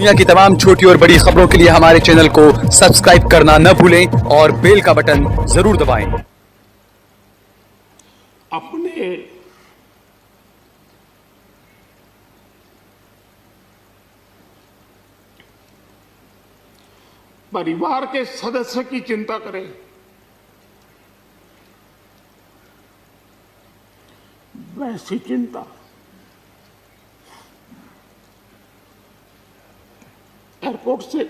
दुनिया की तमाम छोटी और बड़ी खबरों के लिए हमारे चैनल को सब्सक्राइब करना न भूलें और बेल का बटन जरूर दबाएं। अपने परिवार के सदस्य की चिंता करें, वैसी चिंता एयरपोर्ट से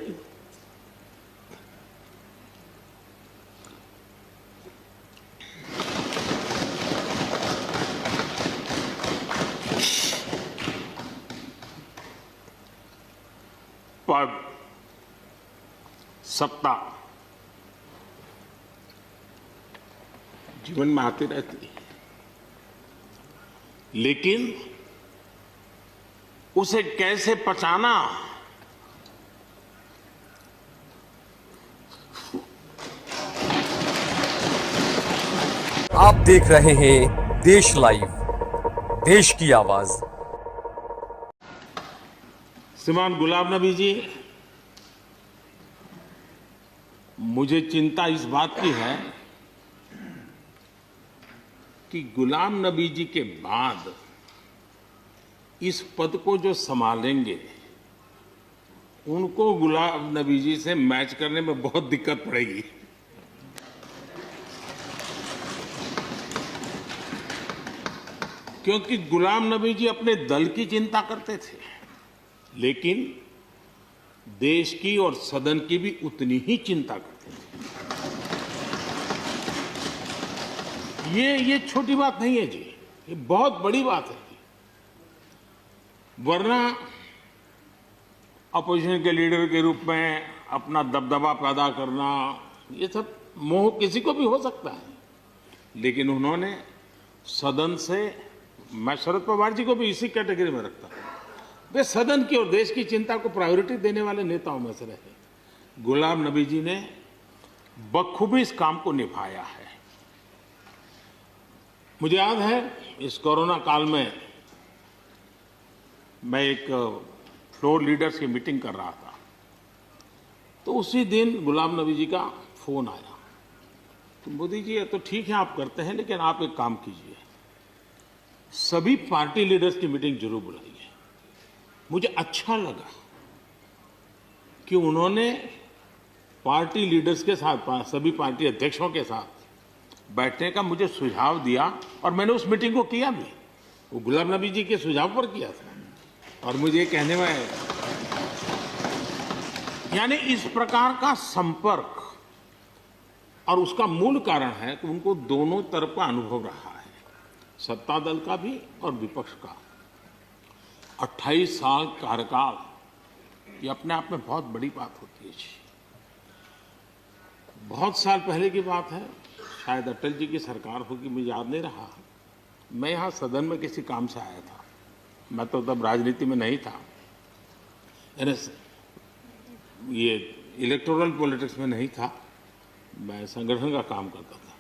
पद, सत्ता जीवन में आती रहती है, लेकिन उसे कैसे पचाना, आप देख रहे हैं देश लाइव, देश की आवाज। श्रीमान गुलाम नबी जी, मुझे चिंता इस बात की है कि गुलाम नबी जी के बाद इस पद को जो संभालेंगे उनको गुलाम नबी जी से मैच करने में बहुत दिक्कत पड़ेगी। क्योंकि गुलाम नबी जी अपने दल की चिंता करते थे, लेकिन देश की और सदन की भी उतनी ही चिंता करते थे। ये छोटी बात नहीं है जी, ये बहुत बड़ी बात है जी। वरना अपोजिशन के लीडर के रूप में अपना दबदबा पैदा करना, ये सब मोह किसी को भी हो सकता है, लेकिन उन्होंने सदन से, मैं शरद पवार जी को भी इसी कैटेगरी में रखता हूं, वे सदन की और देश की चिंता को प्रायोरिटी देने वाले नेताओं में से रहे। गुलाम नबी जी ने बखूबी इस काम को निभाया है। मुझे याद है इस कोरोना काल में मैं एक फ्लोर लीडर्स की मीटिंग कर रहा था, तो उसी दिन गुलाम नबी जी का फोन आया, तो मोदी जी ये तो ठीक है आप करते हैं, लेकिन आप एक काम कीजिए, सभी पार्टी लीडर्स की मीटिंग जरूर बुलाइए। मुझे अच्छा लगा कि उन्होंने पार्टी लीडर्स के साथ, सभी पार्टी अध्यक्षों के साथ बैठने का मुझे सुझाव दिया, और मैंने उस मीटिंग को किया भी। वो गुलाम नबी जी के सुझाव पर किया था, और मुझे ये कहने में, यानी इस प्रकार का संपर्क, और उसका मूल कारण है कि उनको दोनों तरफ का अनुभव रहा है, सत्ता दल का भी और विपक्ष का। 28 साल कार्यकाल, ये अपने आप में बहुत बड़ी बात होती है जी। बहुत साल पहले की बात है, शायद अटल जी की सरकार होगी, मुझे याद नहीं रहा। मैं यहाँ सदन में किसी काम से आया था, मैं तो तब राजनीति में नहीं था, ये इलेक्टोरल पॉलिटिक्स में नहीं था, मैं संगठन का काम करता था।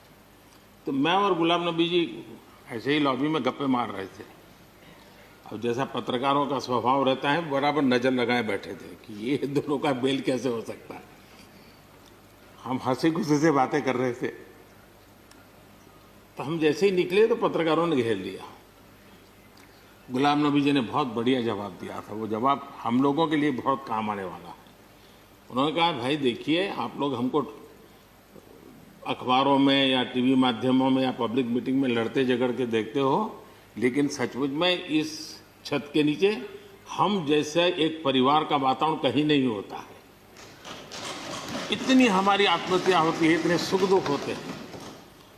तो मैं और गुलाम नबी जी ऐसे ही लॉबी में गप्पे मार रहे थे। अब जैसा पत्रकारों का स्वभाव रहता है, बराबर नजर लगाए बैठे थे कि ये दोनों का मेल कैसे हो सकता है। हम हंसी खुशी से बातें कर रहे थे, तो हम जैसे ही निकले तो पत्रकारों ने घेर लिया। गुलाम नबी जी ने बहुत बढ़िया जवाब दिया था, वो जवाब हम लोगों के लिए बहुत काम आने वाला है। उन्होंने कहा, भाई देखिए, आप लोग हमको अखबारों में या टीवी माध्यमों में या पब्लिक मीटिंग में लड़ते झगड़ के देखते हो, लेकिन सचमुच में इस छत के नीचे हम जैसे एक परिवार का वातावरण कहीं नहीं होता है। इतनी हमारी आत्महत्या होती है, इतने सुख दुख होते हैं।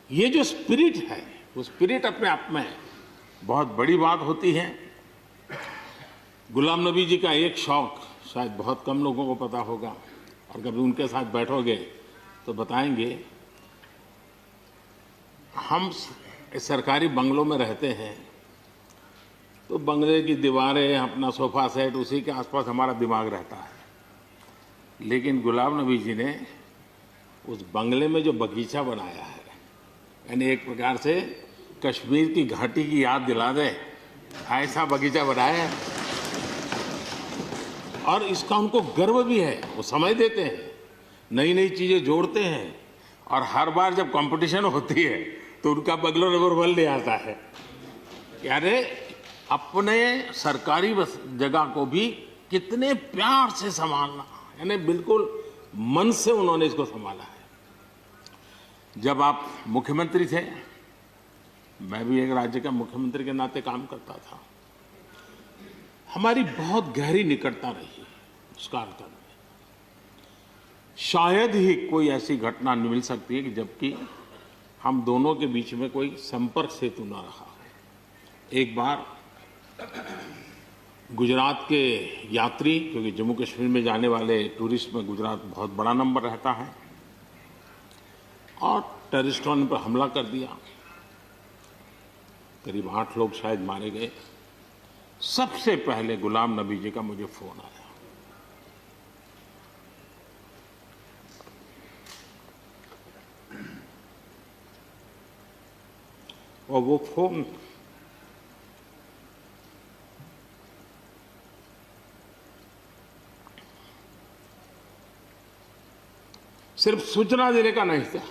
ये जो स्पिरिट है, वो स्पिरिट अपने आप में बहुत बड़ी बात होती है। गुलाम नबी जी का एक शौक शायद बहुत कम लोगों को पता होगा, और कभी उनके साथ बैठोगे तो बताएंगे। हम सरकारी बंगलों में रहते हैं, तो बंगले की दीवारें, अपना सोफा सेट, उसी के आसपास हमारा दिमाग रहता है। लेकिन गुलाम नबी जी ने उस बंगले में जो बगीचा बनाया है, यानी एक प्रकार से कश्मीर की घाटी की याद दिला दे, ऐसा बगीचा बनाया है। और इसका उनको गर्व भी है। वो समय देते हैं, नई नई चीजें जोड़ते हैं, और हर बार जब कंपटीशन होती है तो उनका बगलो नंबर 1 ले आता है। यारे अपने सरकारी जगह को भी कितने प्यार से संभालना, यानी बिल्कुल मन से उन्होंने इसको संभाला है। जब आप मुख्यमंत्री थे, मैं भी एक राज्य का मुख्यमंत्री के नाते काम करता था, हमारी बहुत गहरी निकटता रही उस कार्यकाल में। शायद ही कोई ऐसी घटना मिल सकती है कि जबकि हम दोनों के बीच में कोई संपर्क सेतु न रहा हो। एक बार गुजरात के यात्री, क्योंकि जम्मू कश्मीर में जाने वाले टूरिस्ट में गुजरात बहुत बड़ा नंबर रहता है, और टेररिस्टों ने पर हमला कर दिया। करीब 8 लोग शायद मारे गए। सबसे पहले गुलाम नबी जी का मुझे फोन आया। और वो फोन सिर्फ सूचना देने का नहीं था,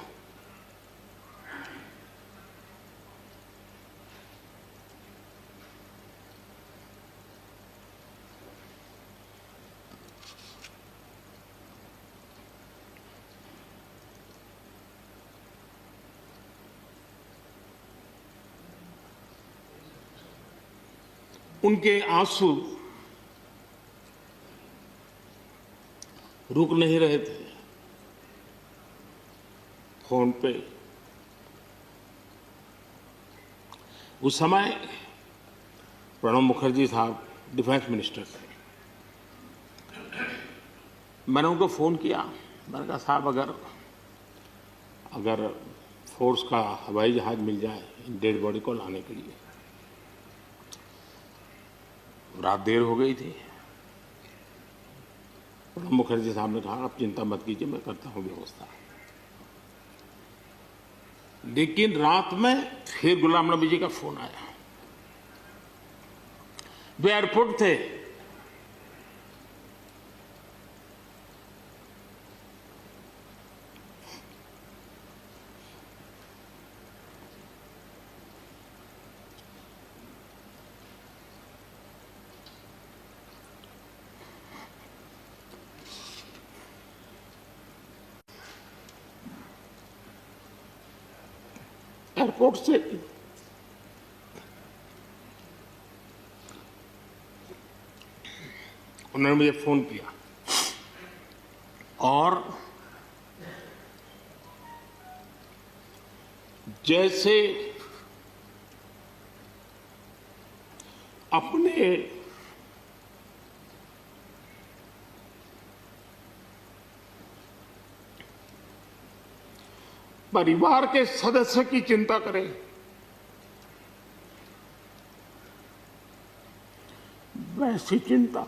उनके आंसू रुक नहीं रहे थे। फोन पे उस समय प्रणब मुखर्जी साहब डिफेंस मिनिस्टर थे। मैंने उनको फोन किया, मैंने कहा साहब अगर फोर्स का हवाई जहाज मिल जाए डेड बॉडी को लाने के लिए। रात देर हो गई थी। प्रणब मुखर्जी साहब ने कहा आप चिंता मत कीजिए, मैं करता हूं व्यवस्था। लेकिन रात में फिर गुलाम नबी जी का फोन आया। वे एयरपोर्ट थे। एयरपोर्ट से उन्होंने मुझे फोन किया और जैसे अपने परिवार के सदस्य की चिंता करें, वैसी चिंता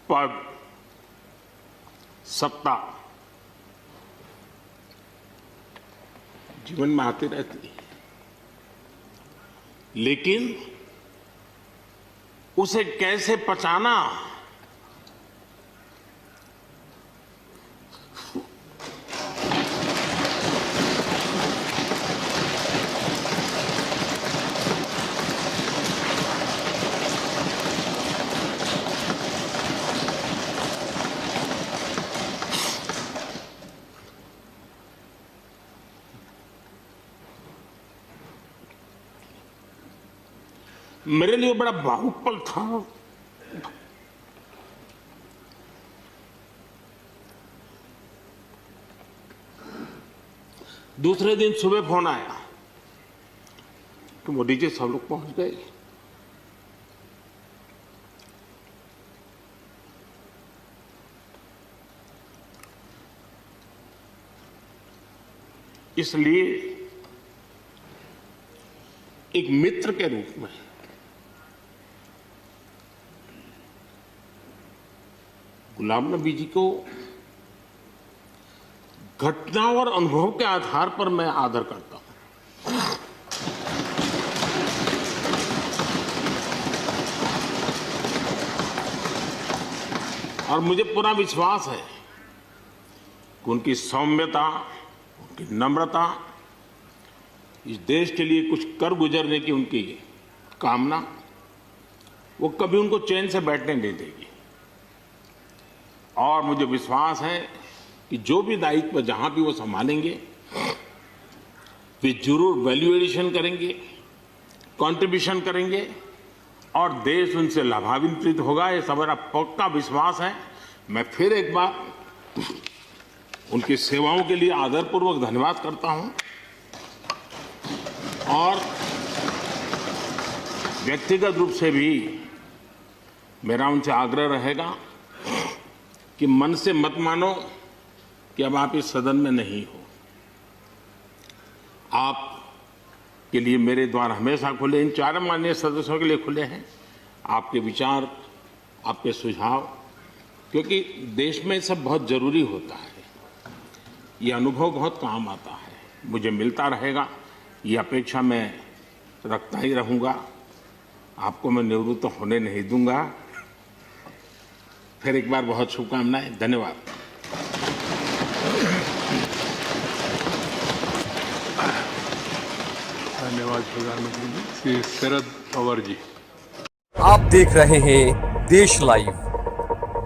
पद, सत्ता जीवन में आती रहती, लेकिन उसे कैसे पचाना, मेरे लिए बड़ा भावुक पल था। दूसरे दिन सुबह फोन आया कि मोदी जी सब लोग पहुंच गए। इसलिए एक मित्र के रूप में गुलाम नबी जी को घटना और अनुभव के आधार पर मैं आदर करता हूं। और मुझे पूरा विश्वास है कि उनकी सौम्यता, उनकी नम्रता, इस देश के लिए कुछ कर गुजरने की उनकी कामना, वो कभी उनको चैन से बैठने नहीं देगी। और मुझे विश्वास है कि जो भी दायित्व जहां भी वो संभालेंगे, वे जरूर वैल्यू एडिशन करेंगे, कंट्रीब्यूशन करेंगे और देश उनसे लाभान्वित होगा। ये सब मेरा पक्का विश्वास है। मैं फिर एक बार उनकी सेवाओं के लिए आदरपूर्वक धन्यवाद करता हूं और व्यक्तिगत रूप से भी मेरा उनसे आग्रह रहेगा कि मन से मत मानो कि अब आप इस सदन में नहीं हो। आप के लिए मेरे द्वार हमेशा खुले, इन चारों माननीय सदस्यों के लिए खुले हैं। आपके विचार, आपके सुझाव, क्योंकि देश में सब बहुत जरूरी होता है। ये अनुभव बहुत काम आता है, मुझे मिलता रहेगा। ये अपेक्षा मैं रखता ही रहूंगा। आपको मैं निवृत्त होने नहीं दूंगा। फिर एक बार बहुत शुभकामनाएं। धन्यवाद। धन्यवाद प्रधानमंत्री जी। श्री शरद पवार जी। आप देख रहे हैं देश लाइव,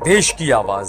देश की आवाज